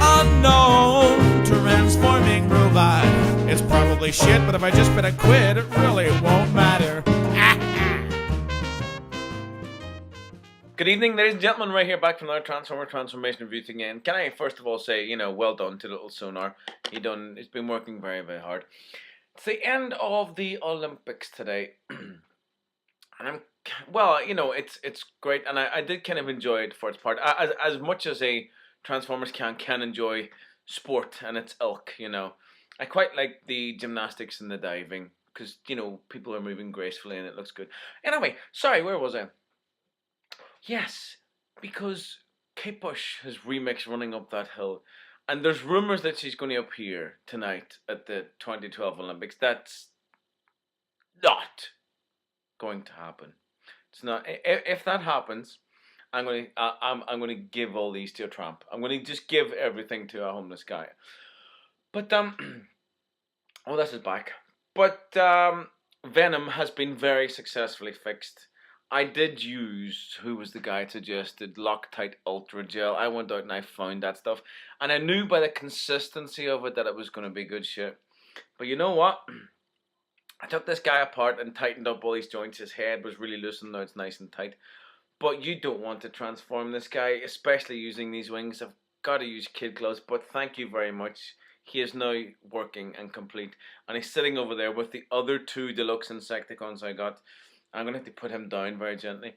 unknown transforming robot. It's probably shit, but if I just bet a quid, it really won't matter. Good evening, ladies and gentlemen. Right here, back from our transformation review thing again. Can I first of all say, well done to little Sonar. He's been working very, very hard. It's the end of the Olympics today, and it's great, and I did kind of enjoy it for its part, as much as a Transformers can enjoy sport and its ilk. I quite like the gymnastics and the diving because people are moving gracefully and it looks good. Anyway, sorry, where was I? Yes, because Kate Bush has remixed Running Up That Hill. And there's rumours that she's going to appear tonight at the 2012 Olympics. That's not going to happen. It's not. If that happens, I'm going to give all these to a tramp. I'm going to just give everything to a homeless guy. But oh, this is back. But Venom has been very successfully fixed. I did use, who was the guy suggested, Loctite Ultra Gel. I went out and I found that stuff. And I knew by the consistency of it that it was going to be good shit. But you know what? I took this guy apart and tightened up all his joints. His head was really loose and now it's nice and tight. But you don't want to transform this guy, especially using these wings. I've got to use kid gloves, but thank you very much. He is now working and complete. And he's sitting over there with the other two deluxe Insecticons I got. I'm going to have to put him down very gently.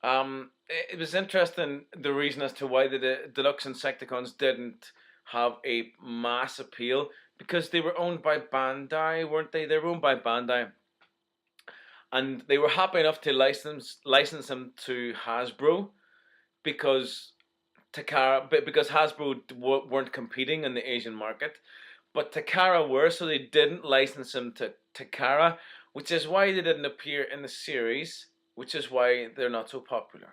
It was interesting, the reason as to why the deluxe Insecticons didn't have a mass appeal, because they were owned by Bandai, weren't they? They were owned by Bandai. And they were happy enough to license them to Hasbro because Hasbro weren't competing in the Asian market. But Takara were, so they didn't license them to Takara, which is why they didn't appear in the series, which is why they're not so popular.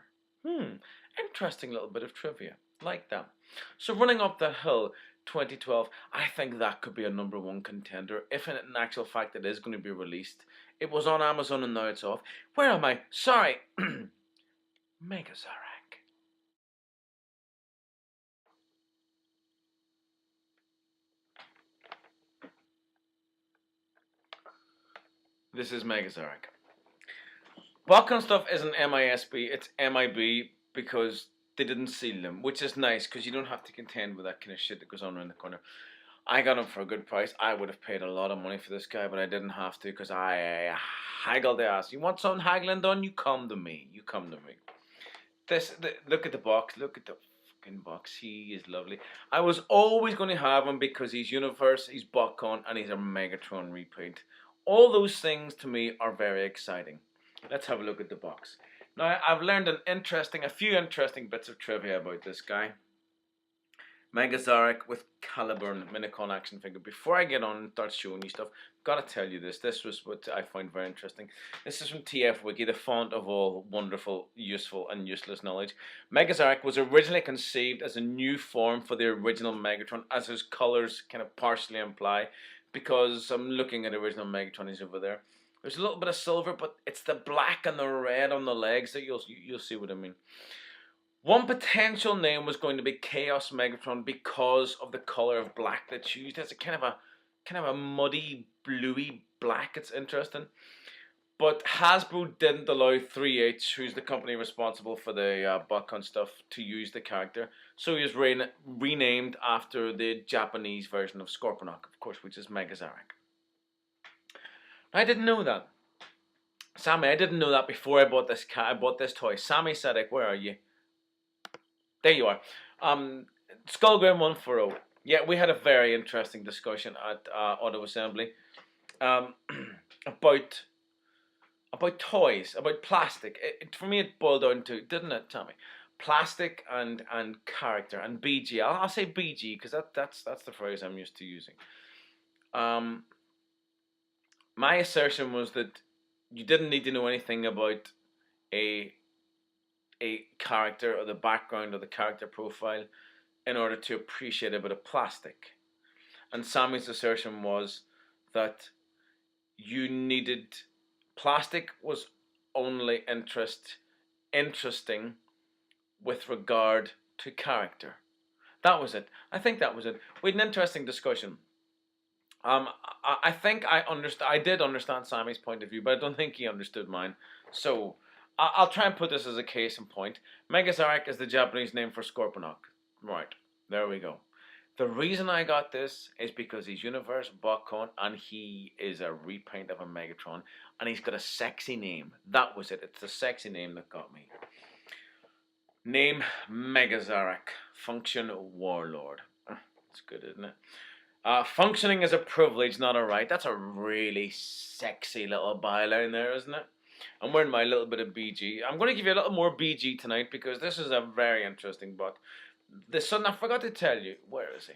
Interesting little bit of trivia. Like that. So Running Up That Hill 2012, I think that could be a #1 contender, if in actual fact it is going to be released. It was on Amazon and now it's off. Where am I? Sorry. Megazarak. This is Megazarak. Botcon stuff isn't MISB, it's MIB because they didn't seal them, which is nice because you don't have to contend with that kind of shit that goes on around the corner. I got him for a good price. I would have paid a lot of money for this guy, but I didn't have to because I haggled the ass. You want something haggling done? You come to me. Look at the box. Look at the fucking box. He is lovely. I was always going to have him because he's Universe, he's Botcon, and he's a Megatron repaint. All those things to me are very exciting. Let's have a look at the box. Now, I've learned a few interesting bits of trivia about this guy. Megazarak with Caliburn Minicon action figure. Before I get on and start showing you stuff, I've got to tell you this. This was what I find very interesting. This is from TF Wiki, the font of all wonderful, useful, and useless knowledge. Megazarak was originally conceived as a new form for the original Megatron, as his colors kind of partially imply, because I'm looking at the original Megatron, he's over there. There's a little bit of silver, but it's the black and the red on the legs that you'll see what I mean. One potential name was going to be Chaos Megatron because of the color of black that's used. It's a kind of a muddy, bluey black. It's interesting. But Hasbro didn't allow 3H, who's the company responsible for the Botcon stuff, to use the character. So he was renamed after the Japanese version of Scorponok, of course, which is Megazarak. I didn't know that. Sammy, I didn't know that before I bought this toy. Sammy Sadek, where are you? There you are. Skullgrim 140. Yeah, we had a very interesting discussion at Auto Assembly about toys, about plastic. For me, it boiled down to, didn't it, Tommy? Plastic and character and BG. I'll say BG because that's the phrase I'm used to using. My assertion was that you didn't need to know anything about a character or the background or the character profile in order to appreciate a bit of plastic. And Sammy's assertion was that you needed plastic was only interesting with regard to character. That was it. I think that was it. We had an interesting discussion. Um, I think I understand. I did understand Sammy's point of view, but I don't think he understood mine. So I'll try and put this as a case in point. Megazarak is the Japanese name for Scorponok. Right, there we go. The reason I got this is because he's Universe Botcon and he is a repaint of a Megatron and he's got a sexy name. That was it. It's the sexy name that got me. Name Megazarak. Function Warlord. That's good, isn't it? Functioning is a privilege, not a right. That's a really sexy little byline there, isn't it? I'm wearing my little bit of BG. I'm going to give you a little more BG tonight because this is a very interesting bot. The son, I forgot to tell you. Where is he?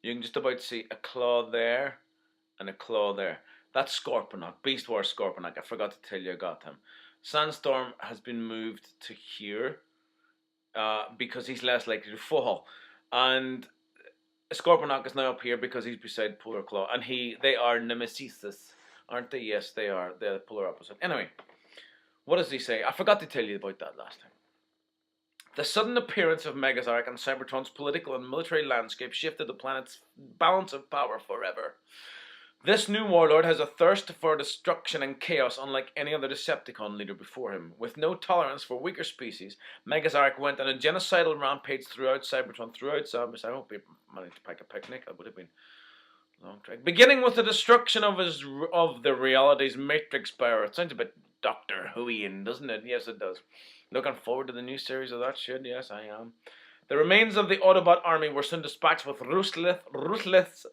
You can just about see a claw there and a claw there. That's Scorponok, Beast Wars Scorponok. I forgot to tell you I got him. Sandstorm has been moved to here because he's less likely to fall. And Scorponok is now up here because he's beside Polar Claw. And they are nemesis, aren't they? Yes, they are. They're the polar opposite. Anyway, what does he say? I forgot to tell you about that last time. The sudden appearance of Megazarak and Cybertron's political and military landscape shifted the planet's balance of power forever. This new warlord has a thirst for destruction and chaos unlike any other Decepticon leader before him. With no tolerance for weaker species, Megazarak went on a genocidal rampage throughout Cybertron, throughout Zombies. I hope he managed to pack a picnic. That would have been a long trek. Beginning with the destruction of the reality's matrix power. It sounds a bit Doctor Whoian, doesn't it? Yes, it does. Looking forward to the new series of that shit. Yes, I am. The remains of the Autobot army were soon dispatched with ruthless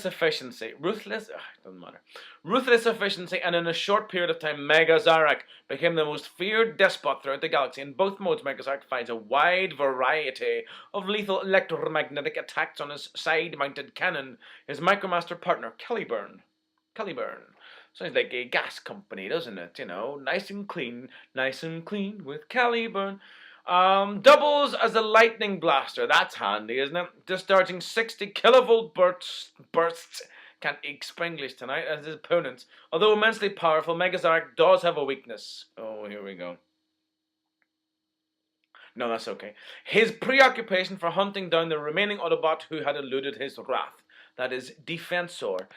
efficiency. Doesn't matter. Ruthless efficiency, and in a short period of time, Megazarak became the most feared despot throughout the galaxy. In both modes, Megazarak finds a wide variety of lethal electromagnetic attacks on his side-mounted cannon. His Micromaster partner, Caliburn. Sounds like a gas company, doesn't it? You know, nice and clean with Caliburn. Doubles as a lightning blaster. That's handy, isn't it? Discharging 60 kilovolt bursts. Can't speak English tonight as his opponents. Although immensely powerful, Megazarak does have a weakness. Oh, here we go. No, that's okay. His preoccupation for hunting down the remaining Autobot who had eluded his wrath. That is, Defensor.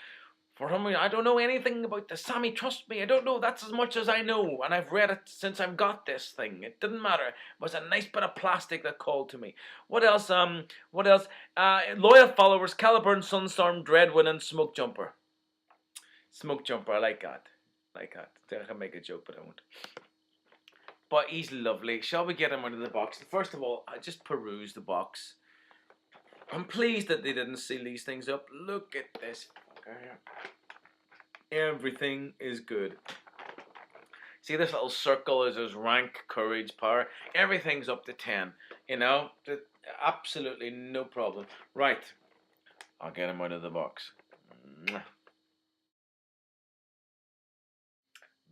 For some reason, I don't know anything about this. Sammy, trust me, I don't know. That's as much as I know. And I've read it since I've got this thing. It didn't matter. It was a nice bit of plastic that called to me. What else? Loyal followers, Caliburn, Sunstorm, Dreadwind, and Smoke Jumper. Smoke Jumper, I like that. I can make a joke, but I won't. But he's lovely. Shall we get him out of the box? First of all, I just peruse the box. I'm pleased that they didn't seal these things up. Look at this. Everything is good. See, this little circle is his rank, courage, power. Everything's up to 10. You know, absolutely no problem. Right, I'll get him out of the box.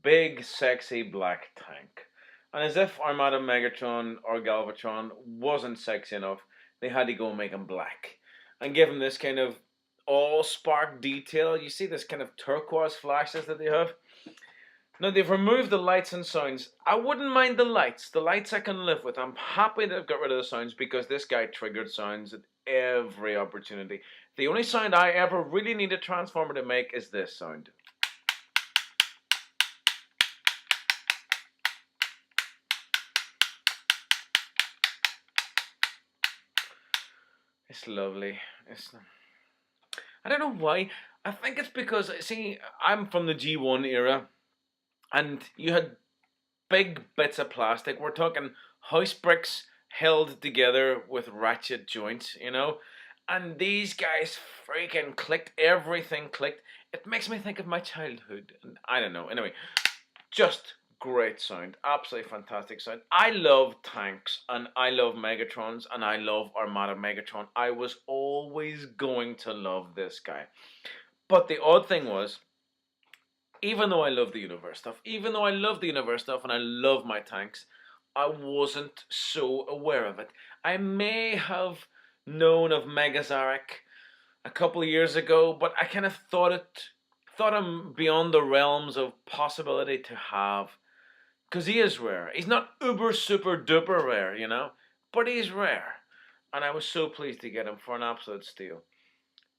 Big, sexy black tank. And as if Armada Megatron or Galvatron wasn't sexy enough, they had to go and make him black. And give him this kind of all spark detail. You see this kind of turquoise flashes that they have. Now they've removed the lights and sounds. I wouldn't mind the lights. The lights I can live with. I'm happy they've got rid of the sounds because this guy triggered sounds at every opportunity. The only sound I ever really need a Transformer to make is this sound. It's lovely. I don't know why. I think it's because, see, I'm from the G1 era, and you had big bits of plastic. We're talking house bricks held together with ratchet joints, you know? And these guys freaking clicked. Everything clicked. It makes me think of my childhood. And I don't know. Anyway, just great sound. Absolutely fantastic sound. I love tanks, and I love Megatrons, and I love Armada Megatron. I was always going to love this guy. But the odd thing was, even though I love the universe stuff, and I love my tanks, I wasn't so aware of it. I may have known of Megazarak a couple of years ago, but I kind of thought him beyond the realms of possibility to have because he is rare. He's not uber super duper rare, you know, but he's rare. And I was so pleased to get him for an absolute steal.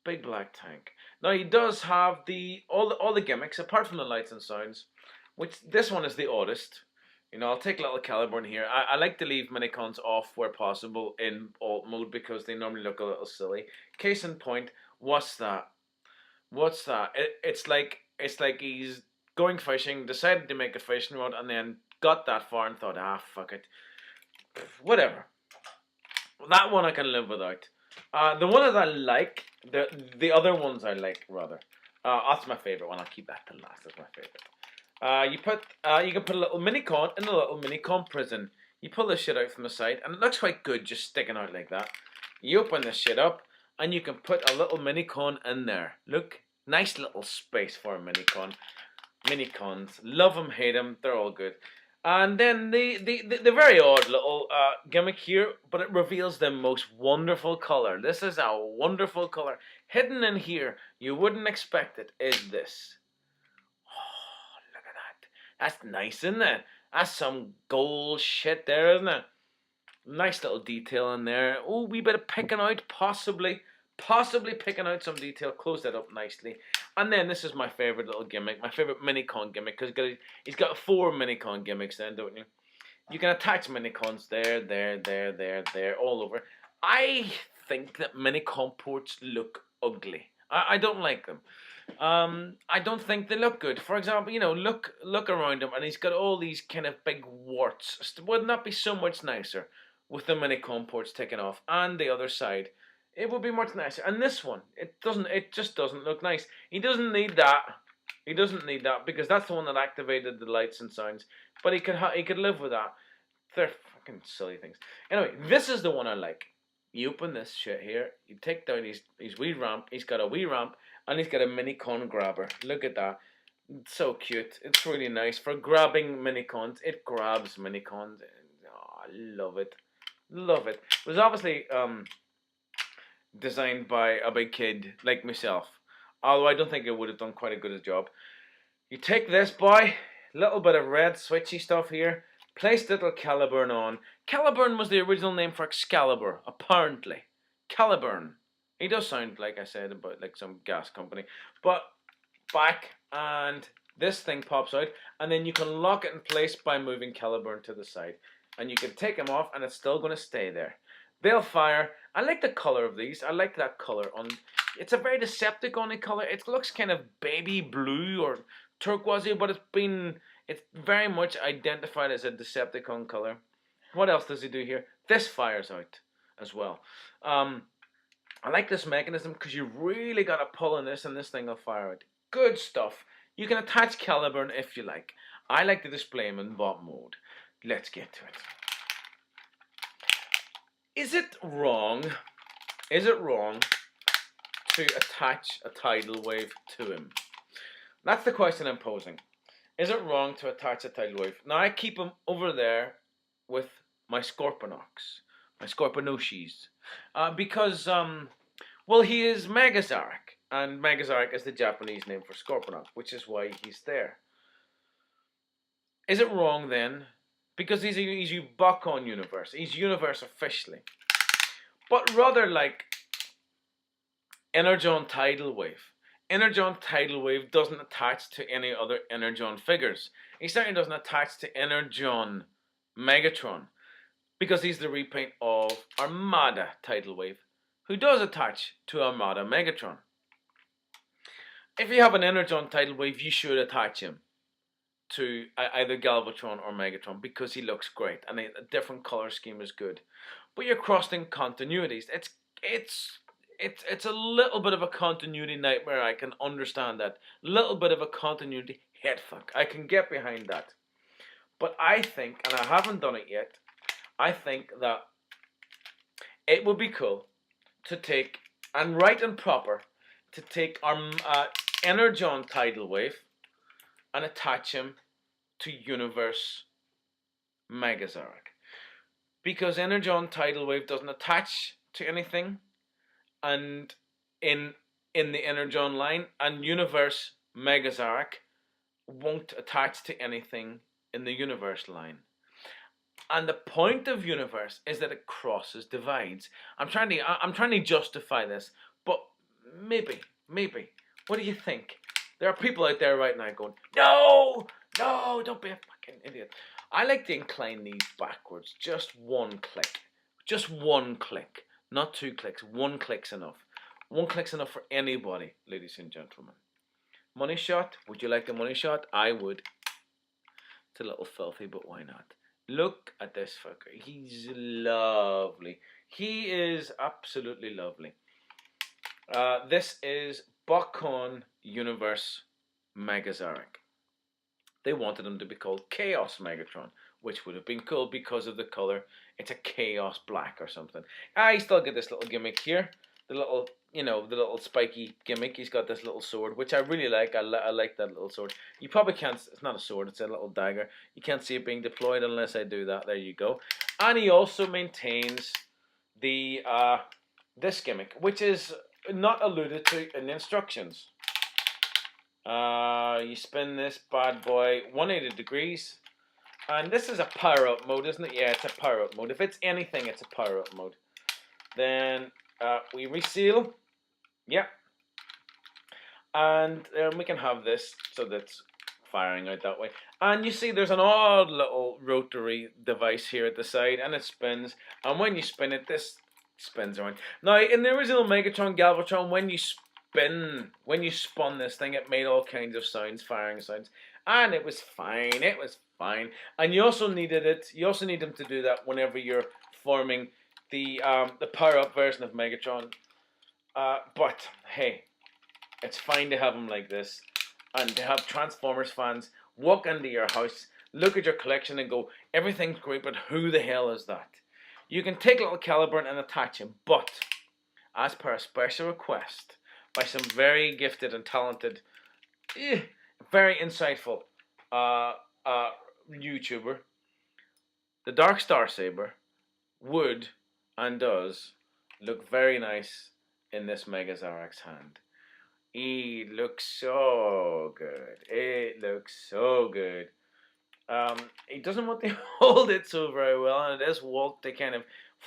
Big black tank. Now he does have all the gimmicks apart from the lights and sounds, which this one is the oddest. You know, I'll take little Caliburn here. I like to leave minicons off where possible in alt mode because they normally look a little silly. Case in point, what's that? What's that? It's like he's going fishing, decided to make a fishing rod, and then got that far and thought, ah, fuck it, whatever. That one I can live without. The one that I like, the other ones I like rather. That's my favorite one. I'll keep that to last. That's my favorite. You can put a little minicon in a little minicon prison. You pull this shit out from the side, and it looks quite good just sticking out like that. You open this shit up, and you can put a little minicon in there. Look, nice little space for a minicon. Minicons, love them, hate them, they're all good. And then the very odd little gimmick here, but it reveals the most wonderful color. This is a wonderful color. Hidden in here, you wouldn't expect it, is this. Oh, look at that. That's nice, isn't it? That's some gold shit there, isn't it? Nice little detail in there. Oh, wee bit of picking out, possibly picking out some detail. Close that up nicely. And then this is my favorite little gimmick, my favorite minicon gimmick, because he's got 4 minicon gimmicks then, don't you? You can attach minicons there, all over. I think that minicon ports look ugly. I don't like them. I don't think they look good. For example, you know, look around him, and he's got all these kind of big warts. Wouldn't that be so much nicer with the minicon ports taken off and the other side? It would be much nicer. And this one, it just doesn't look nice. He doesn't need that. He doesn't need that because that's the one that activated the lights and sounds. But he could live with that. They're fucking silly things. Anyway, this is the one I like. You open this shit here. You take down his wee ramp. He's got a wee ramp and he's got a mini con grabber. Look at that. It's so cute. It's really nice for grabbing mini cons. It grabs mini cons. Oh, I love it. Love it. It was obviously designed by a big kid like myself. Although I don't think it would have done quite a good job. You take this boy, little bit of red switchy stuff here, place little Caliburn on. Caliburn was the original name for Excalibur, apparently. Caliburn. He does sound, like I said, about like some gas company. But back, and this thing pops out, and then you can lock it in place by moving Caliburn to the side. And you can take them off, and it's still going to stay there. They'll fire. I like the color of these. I like that color. It's a very Decepticon-y color. It looks kind of baby blue or turquoisey, but it's very much identified as a Decepticon color. What else does he do here? This fires out as well. I like this mechanism because you really got to pull on this and this thing will fire out. Good stuff. You can attach Caliburn if you like. I like to display him in bot mode. Let's get to it. Is it wrong to attach a tidal wave to him? That's the question I'm posing. Is it wrong to attach a tidal wave? Now I keep him over there with my Scorpionox, my Scorpionoshis, because well, he is Megazarak, and Megazarak is the Japanese name for Scorpionox, which is why he's there. Is it wrong then? Because he's a Botcon universe. He's universe officially. But rather like Energon Tidal Wave. Energon Tidal Wave doesn't attach to any other Energon figures. He certainly doesn't attach to Energon Megatron. Because he's the repaint of Armada Tidal Wave, who does attach to Armada Megatron. If you have an Energon Tidal Wave, you should attach him to either Galvatron or Megatron because he looks great and a different color scheme is good. But you're crossing continuities. It's a little bit of a continuity nightmare. I can understand that. Little bit of a continuity headfuck. I can get behind that. But I think, and I haven't done it yet, I think that it would be cool to take, and right and proper, to take our Energon Tidal Wave and attach him to Universe Megazarak. Because Energon Tidal Wave doesn't attach to anything, and in the Energon line, and Universe Megazarak won't attach to anything in the universe line. And the point of universe is that it crosses divides. I'm trying to justify this, but maybe. What do you think? There are people out there right now going, no, don't be a fucking idiot. I like to incline these backwards, just one click. Just one click. Not 2 clicks. 1 click's enough. 1 click's enough for anybody, ladies and gentlemen. Money shot. Would you like the money shot? I would. It's a little filthy, but why not? Look at this fucker. He's lovely. He is absolutely lovely. This is Botcon Universe Megazarak. They wanted him to be called Chaos Megatron, which would have been cool because of the color. It's a chaos black or something. I still get this little gimmick here. The little, the little spiky gimmick. He's got this little sword, which I really like. I like that little sword. You probably can't, it's not a sword, it's a little dagger. You can't see it being deployed unless I do that. There you go. And he also maintains the this gimmick, which is not alluded to in the instructions. You spin this bad boy 180 degrees. And this is a power up mode, isn't it? Yeah, it's a power up mode. If it's anything, it's a power up mode. Then we reseal. Yep. And we can have this so that's firing out that way. And you see there's an odd little rotary device here at the side, and it spins. And when you spin it, this spins around. Now, in the original Megatron Galvatron, when you spun this thing, it made all kinds of sounds, firing sounds. And it was fine. It was fine. And you also needed it. You also need them to do that whenever you're forming the power-up version of Megatron. But hey, it's fine to have them like this, and to have Transformers fans walk into your house, look at your collection, and go, everything's great, but who the hell is that? You can take little Caliburn and attach him, but as per a special request by some very gifted and talented, very insightful YouTuber, the Dark Star Saber would and does look very nice in this Megazarak's hand. It looks so good. It looks so good. He doesn't want to hold it so very well, and it is wont to kind of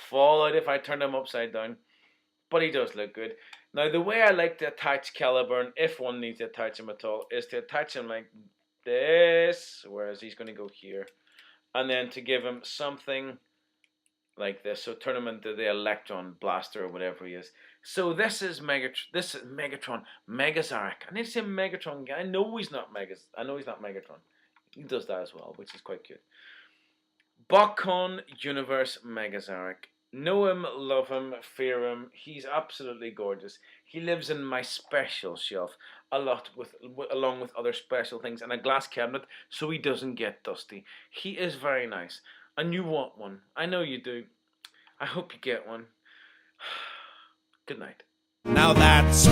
fall out if I turn him upside down. But he does look good. Now, the way I like to attach Caliburn, if one needs to attach him at all, is to attach him like this, whereas he's going to go here. And then to give him something like this, so turn him into the Electron Blaster or whatever he is. So this is Megatron, Megazarak. I need to say Megatron. I know he's not Megatron. He does that as well, which is quite cute. Botcon Universe Megazarak. Know him, love him, fear him. He's absolutely gorgeous. He lives in my special shelf along with other special things in a glass cabinet, so he doesn't get dusty. He is very nice, and you want one. I know you do. I hope you get one. Good night. Now that's